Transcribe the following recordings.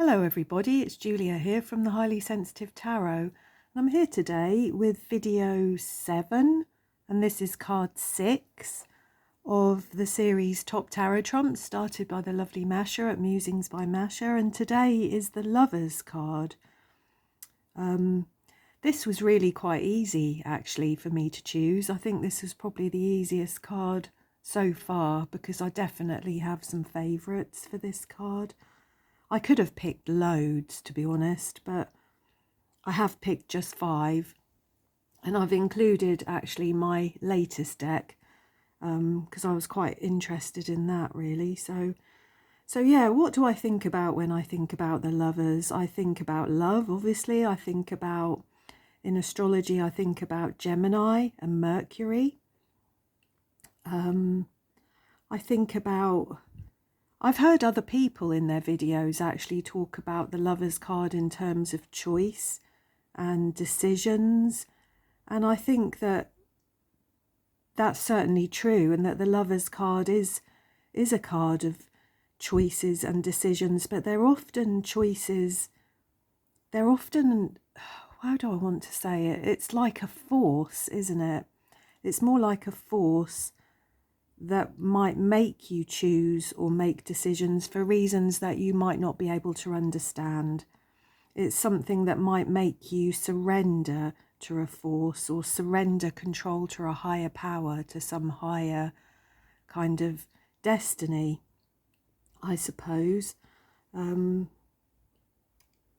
Hello everybody, it's Julia here from the Highly Sensitive Tarot, and I'm here today with video 7, and this is card 6 of the series Top Tarot Trumps, started by the lovely Mascha at Musings by Mascha, and today is the Lovers card. This was really quite easy actually for me to choose. I think this is probably the easiest card so far because I definitely have some favourites for this card. I could have picked loads, to be honest, but I have picked just 5, and I've included actually my latest deck because I was quite interested in that really. So yeah, what do I think about when I think about the Lovers? I think about love, obviously. I think about, in astrology, I think about Gemini and Mercury. I think about... I've heard other people in their videos actually talk about the Lovers card in terms of choice and decisions, and I think that that's certainly true, and that the Lovers card is a card of choices and decisions, but they're often choices, they're often, how do I want to say it? It's like a force, isn't it? It's more like a force that might make you choose or make decisions for reasons that you might not be able to understand. It's something that might make you surrender to a force or surrender control to a higher power, to some higher kind of destiny, I suppose.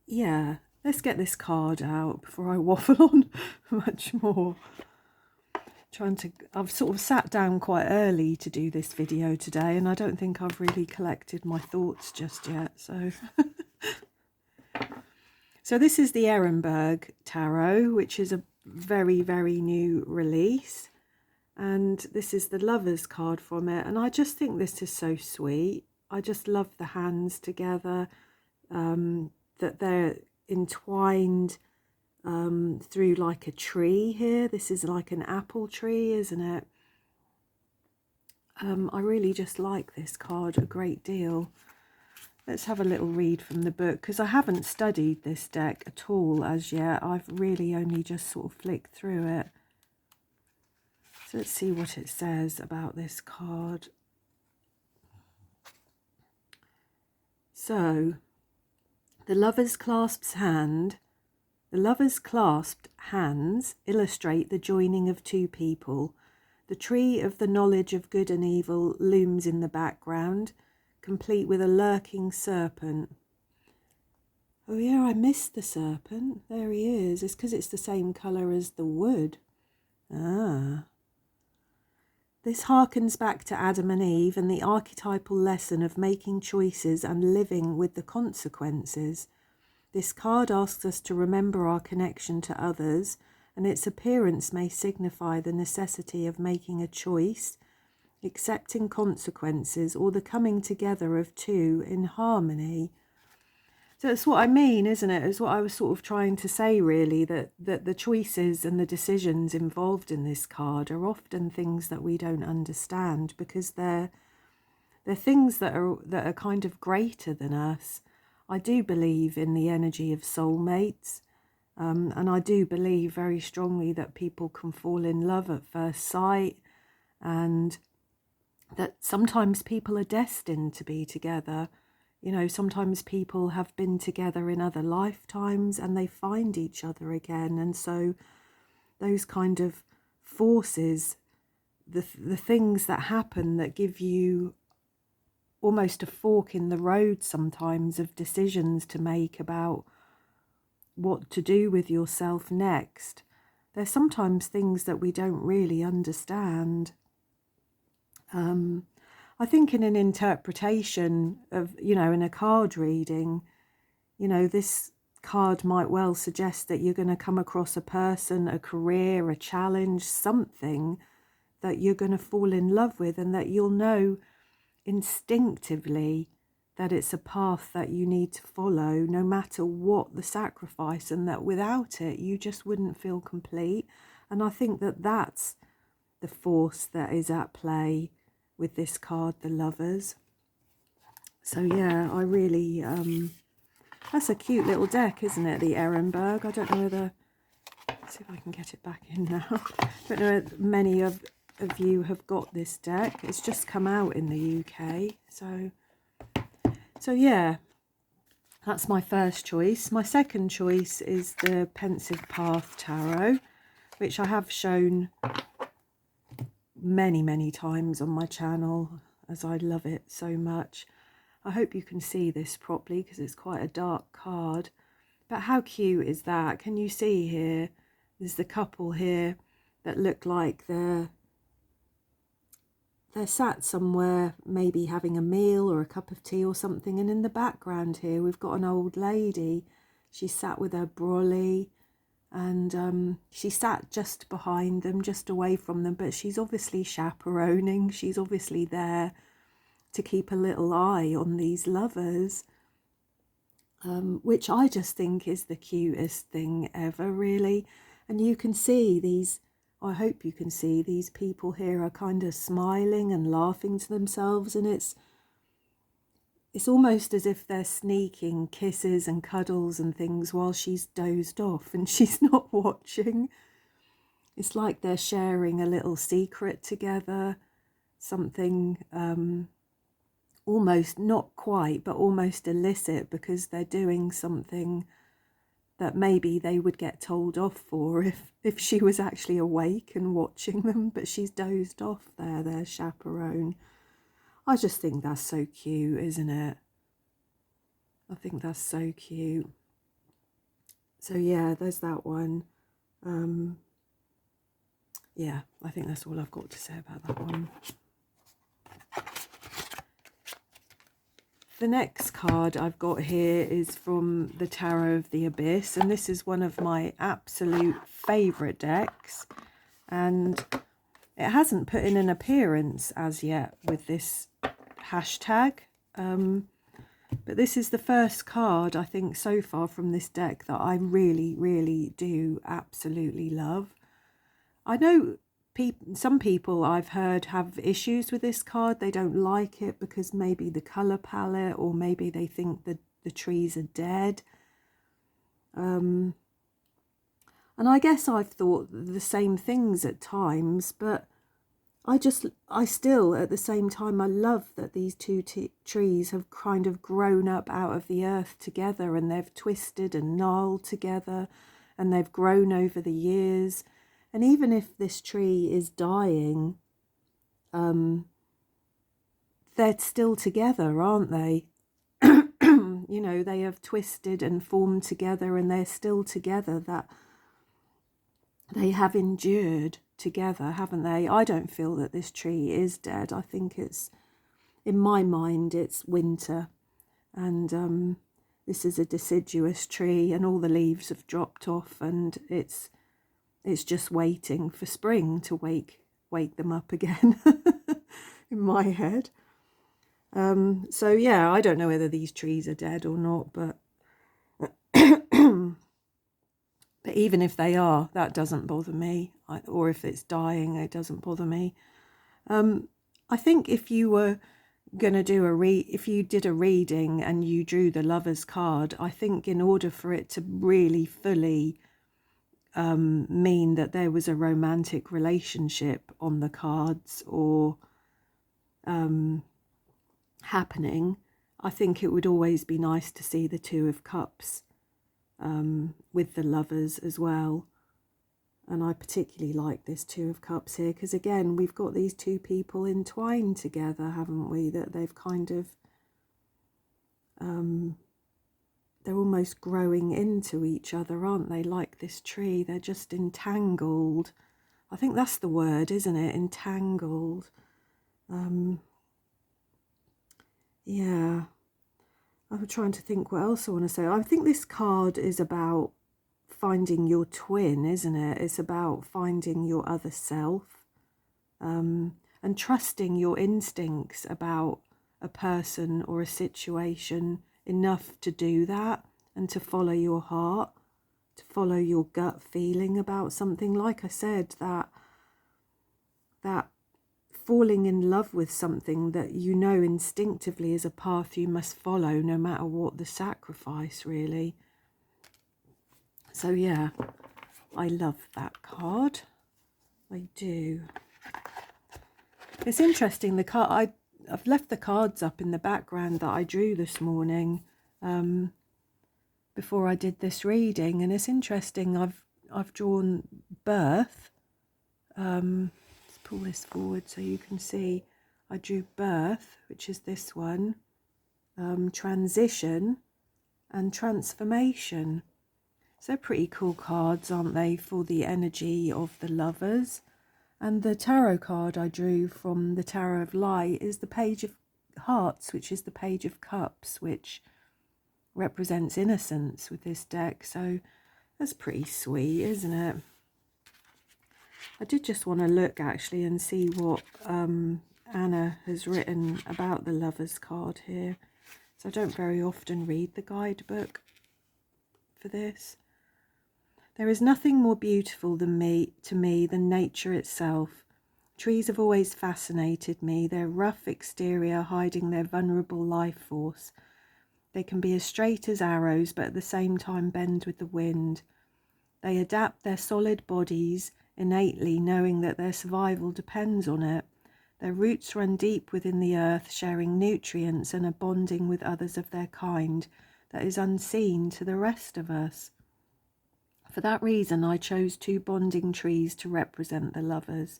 Yeah, let's get this card out before I waffle on much more. I've sort of sat down quite early to do this video today, and I don't think I've really collected my thoughts just yet. So this is the Erenburg Tarot, which is a very, very new release, and this is the Lovers card from it, and I just think this is so sweet. I just love the hands together, that they're entwined through like a tree here. This is like an apple tree, isn't it? I really just like this card a great deal. Let's have a little read from the book, because I haven't studied this deck at all as yet. I've really only just sort of flicked through it. So let's see what it says about this card. So, the Lover's clasped hand. The Lovers' clasped hands illustrate the joining of two people. The tree of the knowledge of good and evil looms in the background, complete with a lurking serpent. Oh yeah, I missed the serpent. There he is. It's because it's the same colour as the wood. Ah. This harkens back to Adam and Eve and the archetypal lesson of making choices and living with the consequences. This card asks us to remember our connection to others, and its appearance may signify the necessity of making a choice, accepting consequences, or the coming together of two in harmony. So that's what I mean, isn't it? It's what I was sort of trying to say, really, that the choices and the decisions involved in this card are often things that we don't understand, because they're things that are kind of greater than us. I do believe in the energy of soulmates, and I do believe very strongly that people can fall in love at first sight, and that sometimes people are destined to be together. You know, sometimes people have been together in other lifetimes and they find each other again. And so those kind of forces, the things that happen that give you almost a fork in the road sometimes of decisions to make about what to do with yourself next. There's sometimes things that we don't really understand. I think in an interpretation of, you know, in a card reading, you know, this card might well suggest that you're going to come across a person, a career, a challenge, something that you're going to fall in love with, and that you'll know instinctively that it's a path that you need to follow no matter what the sacrifice, and that without it you just wouldn't feel complete. And I think that that's the force that is at play with this card, the Lovers. So yeah, I really That's a cute little deck, isn't it? The Erenburg. I don't know whether... Let's see if I can get it back in now. I don't know if many of you have got this deck. It's just come out in the UK. So yeah, that's my first choice. My second choice is the Pensive Path Tarot, which I have shown many times on my channel, as I love it so much. I hope you can see this properly because it's quite a dark card. But how cute is that? Can you see here? There's the couple here that look like they're sat somewhere, maybe having a meal or a cup of tea or something. And in the background here, we've got an old lady. She's sat with her brolly, and she sat just behind them, just away from them. But she's obviously chaperoning. She's obviously there to keep a little eye on these lovers, which I just think is the cutest thing ever, really. And you can see these, I hope you can see these people here are kind of smiling and laughing to themselves, and it's almost as if they're sneaking kisses and cuddles and things while she's dozed off and she's not watching. It's like they're sharing a little secret together, something almost, not quite, but almost illicit, because they're doing something that maybe they would get told off for if she was actually awake and watching them, but she's dozed off there, their chaperone. I just think that's so cute, isn't it? I think that's so cute. So yeah, there's that one. Yeah, I think that's all I've got to say about that one. The next card I've got here is from the Tarot of the Abyss, and this is one of my absolute favourite decks, and it hasn't put in an appearance as yet with this hashtag, but this is the first card I think so far from this deck that I really do absolutely love. I know some people I've heard have issues with this card. They don't like it because maybe the colour palette, or maybe they think that the trees are dead. And I guess I've thought the same things at times, but I still, at the same time, I love that these two trees have kind of grown up out of the earth together, and they've twisted and gnarled together, and they've grown over the years. And even if this tree is dying, they're still together, aren't they? You know, they have twisted and formed together, and they're still together. That they have endured together, haven't they? I don't feel that this tree is dead. I think it's, in my mind, it's winter, and this is a deciduous tree, and all the leaves have dropped off, and it's just waiting for spring to wake them up again in my head. So yeah, I don't know whether these trees are dead or not, but but even if they are, that doesn't bother me. Or if it's dying, it doesn't bother me. I think if you were going to do if you did a reading and you drew the Lover's card, I think in order for it to really fully mean that there was a romantic relationship on the cards, or happening, I think it would always be nice to see the Two of Cups with the Lovers as well. And I particularly like this Two of Cups here, because again, we've got these two people entwined together, haven't we? That they've kind of they're almost growing into each other, aren't they? Like this tree, they're just entangled. I think that's the word, isn't it? Entangled. Yeah. I'm trying to think what else I want to say. I think this card is about finding your twin, isn't it? It's about finding your other self, and trusting your instincts about a person or a situation enough to do that, and to follow your heart, to follow your gut feeling about something. Like I said, that falling in love with something that you know instinctively is a path you must follow, no matter what the sacrifice, really. So yeah, I love that card. I do. It's interesting, the card, I've left the cards up in the background that I drew this morning before I did this reading, and it's interesting, I've drawn birth. Let's pull this forward so you can see. I drew birth, which is this one, transition and transformation. So pretty cool cards, aren't they, for the energy of the lovers. And the tarot card I drew from the Tarot of Light is the Page of Hearts, which is the Page of Cups, which represents innocence with this deck. So that's pretty sweet, isn't it? I did just want to look actually and see what Anna has written about the Lovers card here. So I don't very often read the guidebook for this. There is nothing more beautiful than than nature itself. Trees have always fascinated me, their rough exterior hiding their vulnerable life force. They can be as straight as arrows, but at the same time bend with the wind. They adapt their solid bodies innately, knowing that their survival depends on it. Their roots run deep within the earth, sharing nutrients and a bonding with others of their kind that is unseen to the rest of us. For that reason, I chose two bonding trees to represent the lovers.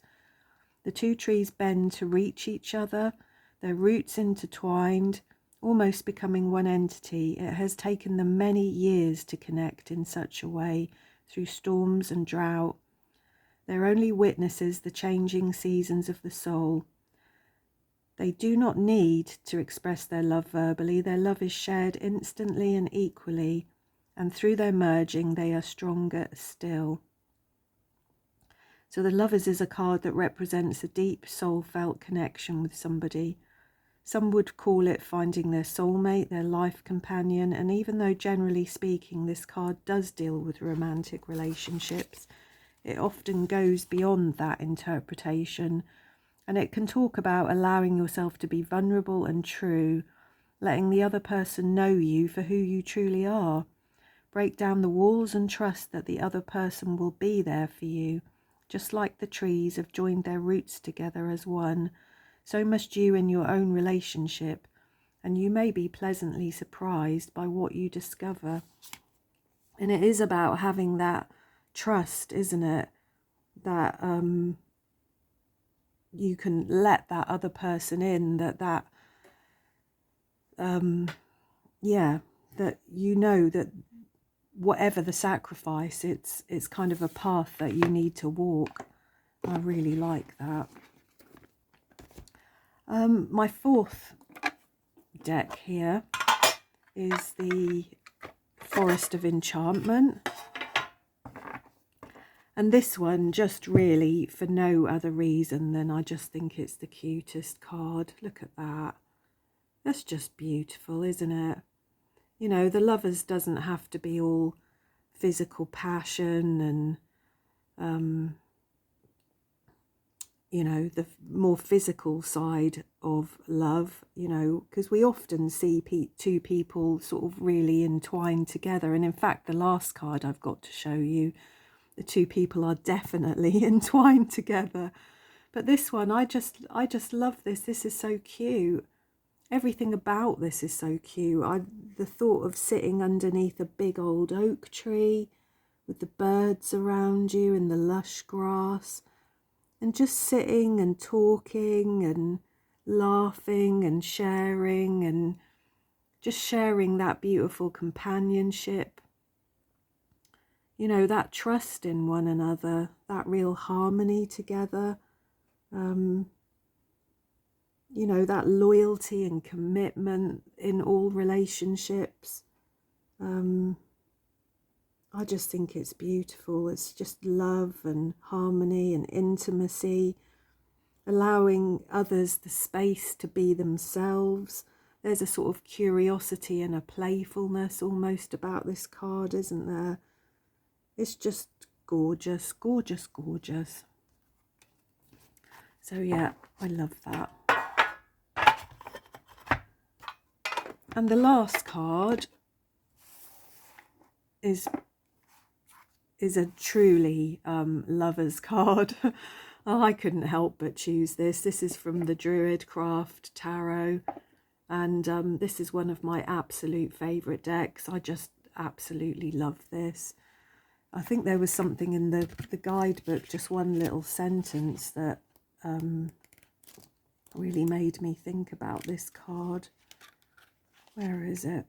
The two trees bend to reach each other, their roots intertwined, almost becoming one entity. It has taken them many years to connect in such a way, through storms and drought. Their only witnesses the changing seasons of the soul. They do not need to express their love verbally. Their love is shared instantly and equally, and through their merging they are stronger still. So the Lovers is a card that represents a deep soul-felt connection with somebody. Some would call it finding their soulmate, their life companion, and even though generally speaking this card does deal with romantic relationships, it often goes beyond that interpretation, and it can talk about allowing yourself to be vulnerable and true, letting the other person know you for who you truly are. Break down the walls and trust that the other person will be there for you. Just like the trees have joined their roots together as one, so must you in your own relationship, and you may be pleasantly surprised by what you discover. And it is about having that trust, isn't it? That you can let that other person in, that you know that whatever the sacrifice, it's kind of a path that you need to walk. I really like that. My fourth deck here is the Forest of Enchantment, and this one just really for no other reason than I just think it's the cutest card. Look at that. That's just beautiful, isn't it? You know, the Lovers doesn't have to be all physical passion and, you know, the more physical side of love, you know, because we often see two people sort of really entwined together. And in fact, the last card I've got to show you, the two people are definitely entwined together. But this one, I just love this. This is so cute. Everything about this is so cute. The thought of sitting underneath a big old oak tree with the birds around you and the lush grass, and just sitting and talking and laughing and sharing, and just sharing that beautiful companionship. You know, that trust in one another, that real harmony together. You know, that loyalty and commitment in all relationships. I just think it's beautiful. It's just love and harmony and intimacy, allowing others the space to be themselves. There's a sort of curiosity and a playfulness almost about this card, isn't there? It's just gorgeous, gorgeous, gorgeous. So yeah, I love that. And the last card is a truly lover's card. Oh, I couldn't help but choose this. This is from the Druidcraft Tarot, and this is one of my absolute favourite decks. I just absolutely love this. I think there was something in the guidebook, just one little sentence that really made me think about this card. Where is it?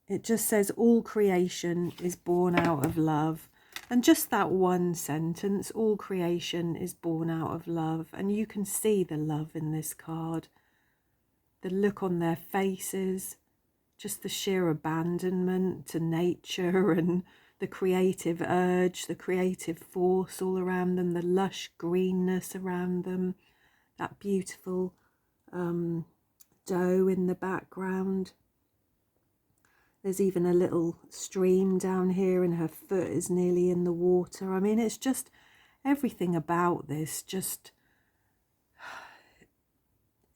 It just says all creation is born out of love. And just that one sentence, all creation is born out of love. And you can see the love in this card. The look on their faces, just the sheer abandonment to nature and the creative urge, the creative force all around them, the lush greenness around them, that beautiful doe in the background. There's even a little stream down here and her foot is nearly in the water. I mean, it's just everything about this just,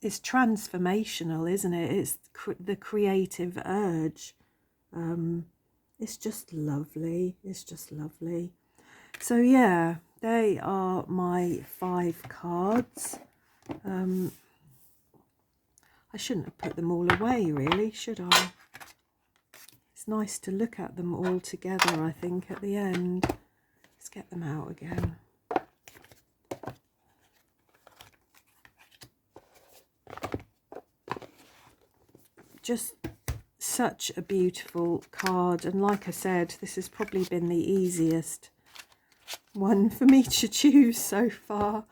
it's transformational, isn't it? It's the creative urge. It's just lovely. It's just lovely. So yeah, they are my 5 cards. I shouldn't have put them all away, really, should I? It's nice to look at them all together, I think, at the end. Let's get them out again. Just such a beautiful card, and like I said, this has probably been the easiest one for me to choose so far.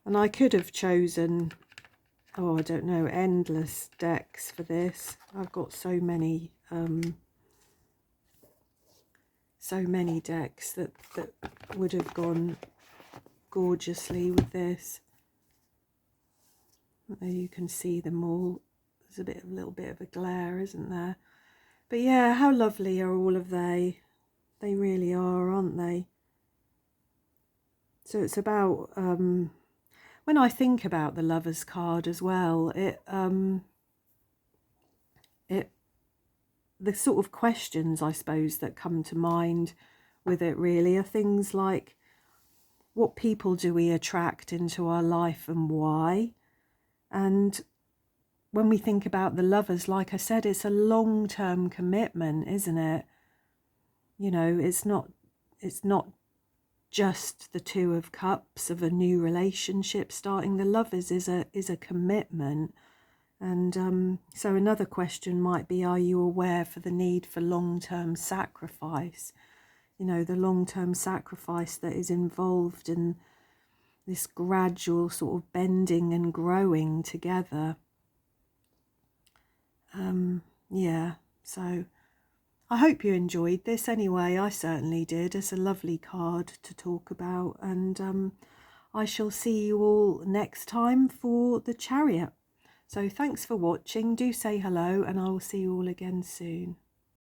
And I could have chosen, oh, I don't know, endless decks for this. I've got so many decks that would have gone gorgeously with this. There you can see them all. There's a little bit of a glare, isn't there? But yeah, how lovely are all of they? They really are, aren't they? So it's about when I think about the Lover's card as well, the sort of questions, I suppose, that come to mind with it really are things like, what people do we attract into our life and why? And when we think about the Lovers, like I said, it's a long-term commitment, isn't it? You know, it's not just the 2 of Cups of a new relationship starting. The Lovers is a commitment. And so another question might be, are you aware for the need for long-term sacrifice? You know, the long-term sacrifice that is involved in this gradual sort of bending and growing together. Yeah, so I hope you enjoyed this anyway. I certainly did. It's a lovely card to talk about, and I shall see you all next time for the Chariot. So thanks for watching. Do say hello, and I will see you all again soon.